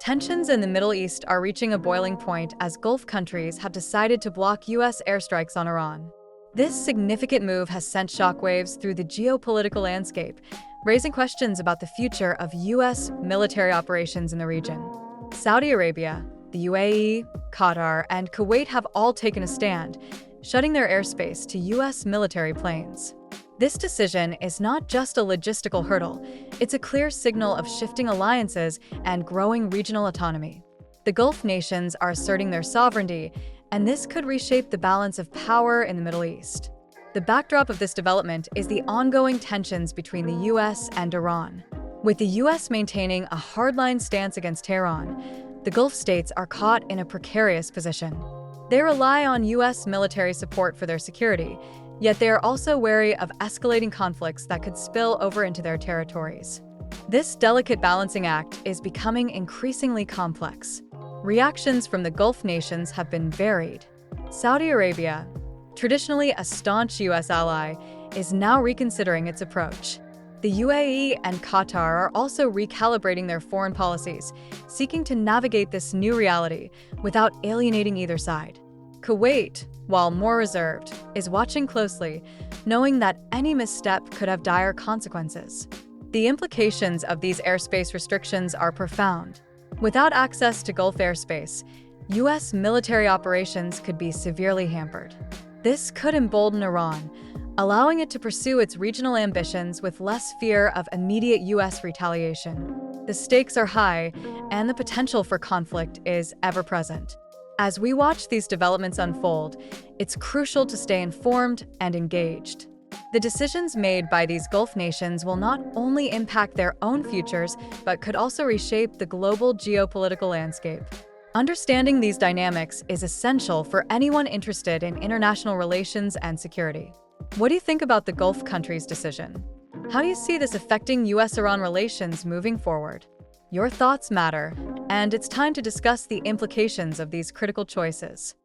Tensions in the Middle East are reaching a boiling point as Gulf countries have decided to block U.S. airstrikes on Iran. This significant move has sent shockwaves through the geopolitical landscape, raising questions about the future of U.S. military operations in the region. Saudi Arabia, the UAE, Qatar, and Kuwait have all taken a stand, shutting their airspace to U.S. military planes. This decision is not just a logistical hurdle, it's a clear signal of shifting alliances and growing regional autonomy. The Gulf nations are asserting their sovereignty, and this could reshape the balance of power in the Middle East. The backdrop of this development is the ongoing tensions between the US and Iran. With the US maintaining a hardline stance against Tehran, the Gulf states are caught in a precarious position. They rely on US military support for their security, yet they are also wary of escalating conflicts that could spill over into their territories. This delicate balancing act is becoming increasingly complex. Reactions from the Gulf nations have been varied. Saudi Arabia, traditionally a staunch US ally, is now reconsidering its approach. The UAE and Qatar are also recalibrating their foreign policies, seeking to navigate this new reality without alienating either side. Kuwait, while more reserved, is watching closely, knowing that any misstep could have dire consequences. The implications of these airspace restrictions are profound. Without access to Gulf airspace, U.S. military operations could be severely hampered. This could embolden Iran, allowing it to pursue its regional ambitions with less fear of immediate U.S. retaliation. The stakes are high, and the potential for conflict is ever-present. As we watch these developments unfold, it's crucial to stay informed and engaged. The decisions made by these Gulf nations will not only impact their own futures, but could also reshape the global geopolitical landscape. Understanding these dynamics is essential for anyone interested in international relations and security. What do you think about the Gulf countries' decision? How do you see this affecting US-Iran relations moving forward? Your thoughts matter, and it's time to discuss the implications of these critical choices.